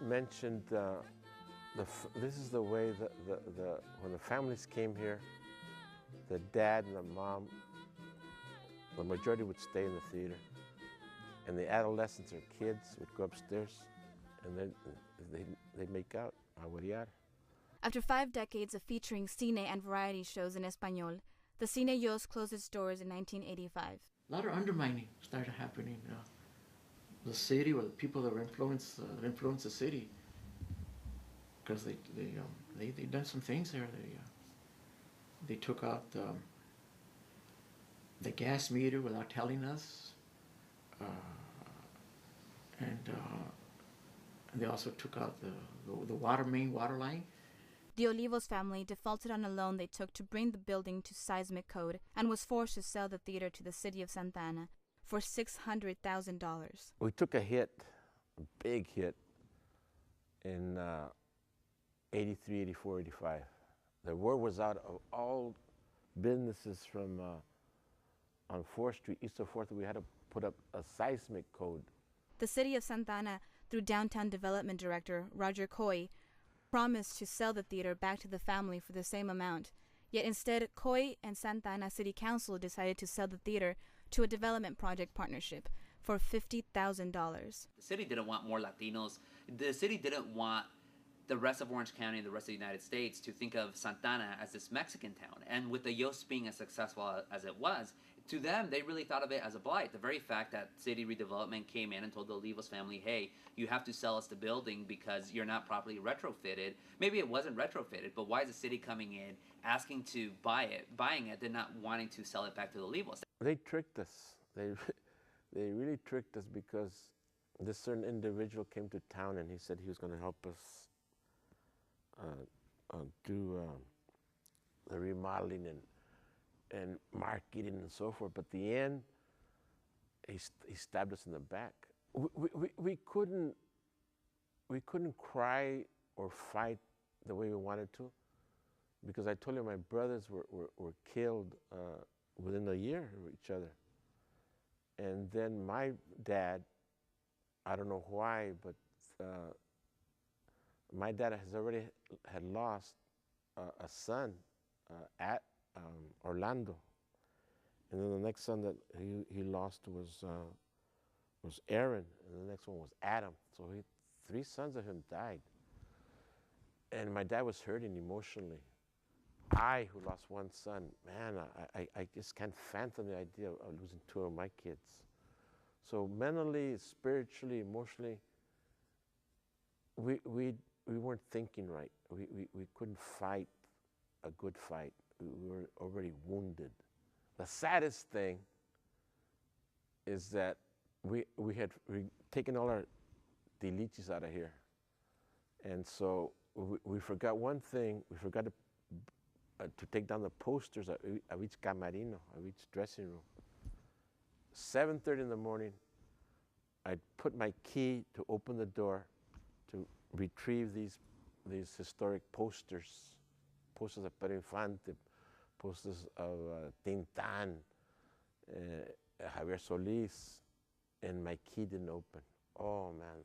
mentioned this is the way when the families came here, the dad and the mom, the majority would stay in the theater, and the adolescents or kids would go upstairs, and then they'd make out, aguarear. After 5 decades of featuring cine and variety shows in Espanol, the Cine Yost closed its doors in 1985. A lot of undermining started happening. The city, or the people that were influenced the city, because they done some things there. They took out the gas meter without telling us, and they also took out the water line. The Olivos family defaulted on a loan they took to bring the building to seismic code and was forced to sell the theater to the city of Santa Ana for $600,000. We took a hit, a big hit, in 83, 84, 85. The word was out of all businesses from on 4th Street, east of 4th, we had to put up a seismic code. The city of Santa Ana, through downtown development director Roger Coy, promised to sell the theater back to the family for the same amount. Yet instead, Coy and Santa Ana City Council decided to sell the theater to a development project partnership for $50,000. The city didn't want more Latinos. The city didn't want the rest of Orange County and the rest of the United States to think of Santa Ana as this Mexican town. And with the Yost being as successful as it was, to them, they really thought of it as a blight. The very fact that city redevelopment came in and told the Olivos family, hey, you have to sell us the building because you're not properly retrofitted. Maybe it wasn't retrofitted, but why is the city coming in, asking to buying it, then not wanting to sell it back to the Olivos? They tricked us. They really tricked us, because this certain individual came to town and he said he was going to help us do the remodeling and marketing and so forth. But at the end, he stabbed us in the back. We couldn't cry or fight the way we wanted to, because I told you my brothers were killed within a year of each other. And then my dad, I don't know why, but my dad had lost a son at Orlando, and then the next son that he lost was Aaron, and the next one was Adam. So 3 sons of him died, and my dad was hurting emotionally. I, who lost 1 son, man, I just can't fathom the idea of losing 2 of my kids. So mentally, spiritually, emotionally, we weren't thinking right. We couldn't fight a good fight. We were already wounded. The saddest thing is that we had taken all our dilichis out of here. And so we forgot one thing. We forgot to take down the posters of each camarino, of each dressing room. 7:30 in the morning, I'd put my key to open the door to retrieve these historic posters of Pedro Infante, posters of Tintan, Javier Solis, and my key didn't open. Oh man,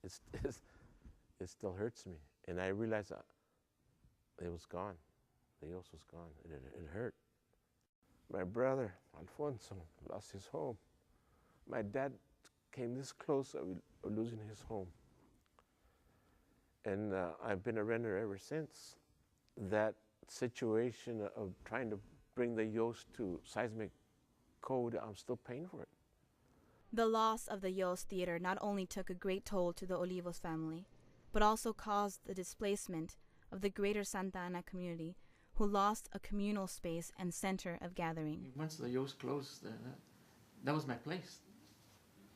it still hurts me. And I realized it was gone. The Yost was gone. It hurt. My brother, Alfonso, lost his home. My dad came this close of losing his home. And I've been a renter ever since. That situation of trying to bring the Yost to seismic code, I'm still paying for it. The loss of the Yost Theater not only took a great toll to the Olivos family, but also caused the displacement of the greater Santa Ana community, who lost a communal space and center of gathering. Once the Yost closed, that was my place.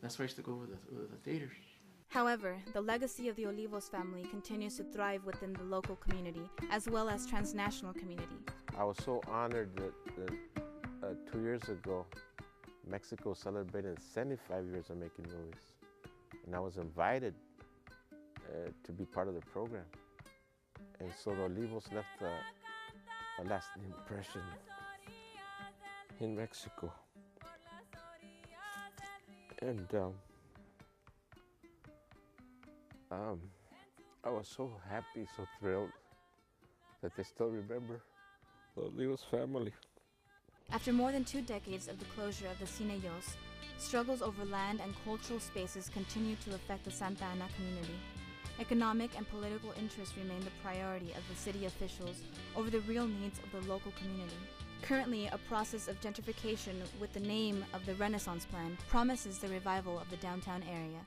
That's where I used to go with the theaters. However, the legacy of the Olivos family continues to thrive within the local community as well as transnational community. I was so honored that 2 years ago, Mexico celebrated 75 years of making movies. And I was invited to be part of the program. And so the Olivos left a lasting impression in Mexico. And Um, I was so happy, so thrilled that they still remember Leo's family. After more than 2 decades of the closure of the Cine Yost, struggles over land and cultural spaces continue to affect the Santa Ana community. Economic and political interests remain the priority of the city officials over the real needs of the local community. Currently, a process of gentrification with the name of the Renaissance Plan promises the revival of the downtown area.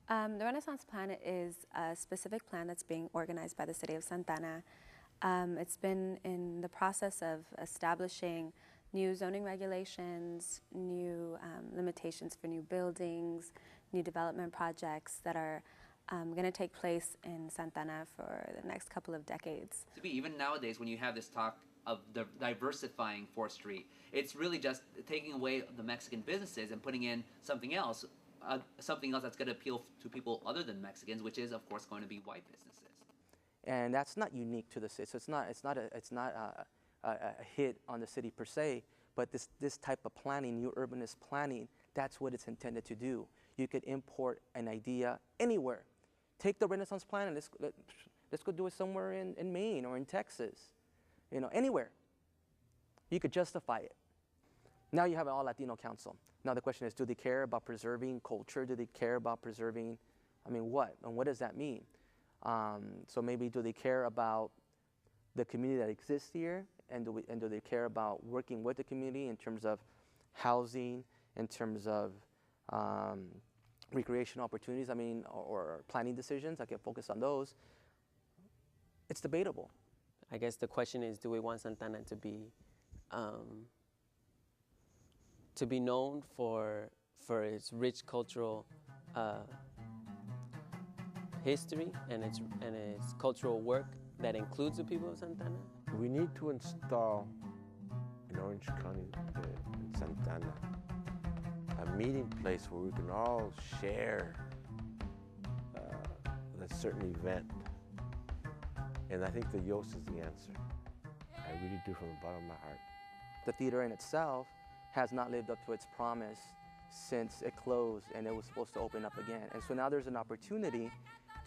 The Renaissance Plan is a specific plan that's being organized by the city of Santa Ana. It's been in the process of establishing new zoning regulations, new limitations for new buildings, new development projects that are going to take place in Santa Ana for the next couple of decades. Even nowadays, when you have this talk of diversifying 4th Street, it's really just taking away the Mexican businesses and putting in something else that's going to appeal to people other than Mexicans, which is, of course, going to be white businesses. And that's not unique to the city. So it's not a hit on the city per se, but this type of planning, new urbanist planning, that's what it's intended to do. You could import an idea anywhere. Take the Renaissance Plan and let's go do it somewhere in Maine or in Texas, anywhere. You could justify it. Now you have an all-Latino council. Now the question is, do they care about preserving culture? Do they care about preserving, what? And what does that mean? So maybe do they care about the community that exists here? And do they care about working with the community in terms of housing, in terms of recreational opportunities, or planning decisions? I can focus on those. It's debatable. I guess the question is, do we want Santa Ana to be known for its rich cultural history and its cultural work that includes the people of Santa Ana? We need to install in Orange County, in Santa Ana, a meeting place where we can all share a certain event. And I think the Yost is the answer. I really do, from the bottom of my heart. The theater in itself has not lived up to its promise since it closed and it was supposed to open up again. And so now there's an opportunity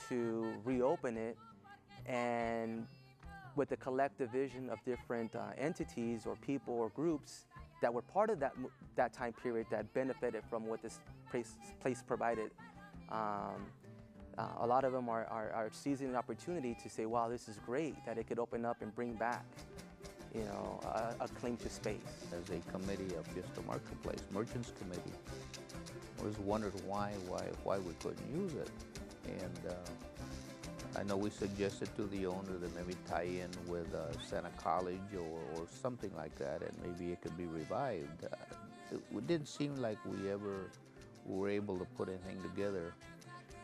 to reopen it, and with the collective vision of different entities or people or groups that were part of that time period that benefited from what this place provided. A lot of them are seizing the opportunity to say, wow, this is great, that it could open up and bring back a claim to space. As a committee of Fiesta Marketplace, Merchants Committee, always wondered why we couldn't use it. And I know we suggested to the owner that maybe tie in with Santa College or something like that, and maybe it could be revived. It didn't seem like we ever were able to put anything together.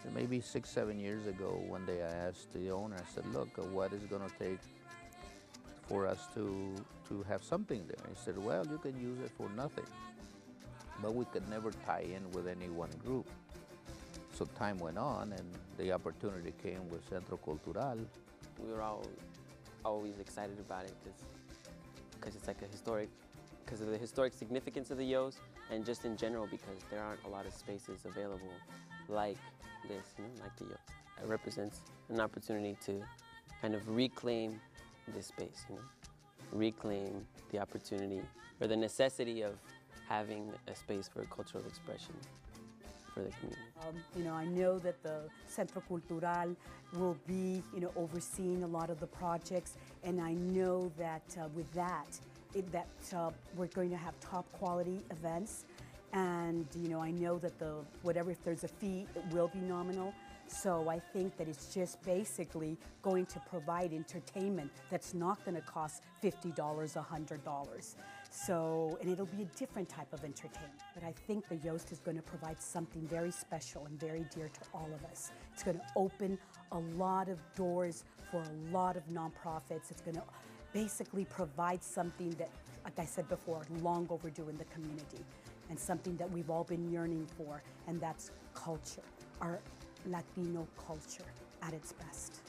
And maybe 6-7 years ago, one day I asked the owner, I said, look, what is it going to take for us to have something there? He said, well, you can use it for nothing. But we could never tie in with any one group. So time went on, and the opportunity came with Centro Cultural. We were all always excited about it because it's like because of the historic significance of the Yost, and just in general because there aren't a lot of spaces available like this, like the Yost. It represents an opportunity to kind of reclaim this space, reclaim the opportunity or the necessity of having a space for cultural expression for the community. I know that the Centro Cultural will be, overseeing a lot of the projects, and I know that with that, we're going to have top quality events, and I know that if there's a fee, it will be nominal. So I think that it's just basically going to provide entertainment that's not going to cost $50, $100. So, and it'll be a different type of entertainment. But I think the Yost is going to provide something very special and very dear to all of us. It's going to open a lot of doors for a lot of nonprofits. It's going to basically provide something that, like I said before, long overdue in the community, and something that we've all been yearning for, and that's culture, our Latino culture at its best.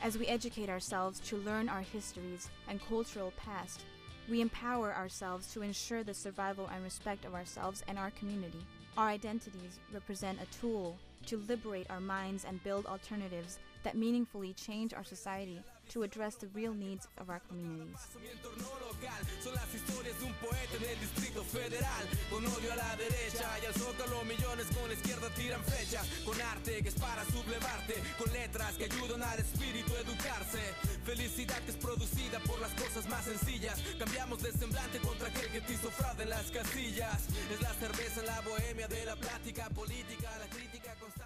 As we educate ourselves to learn our histories and cultural past, we empower ourselves to ensure the survival and respect of ourselves and our community. Our identities represent a tool to liberate our minds and build alternatives that meaningfully change our society to address the real needs of our communities. Son las historias de un poeta en el Distrito Federal, con odio a la derecha y al zócalo millones con la izquierda tiran flechas, con arte que es para sublevarte, con letras que ayudan al espíritu a educarse. Felicidad que es producida por las cosas más sencillas, cambiamos de semblante contra aquel que te hizo fraude en las casillas. Es la cerveza en la bohemia de la plática política, la crítica constante.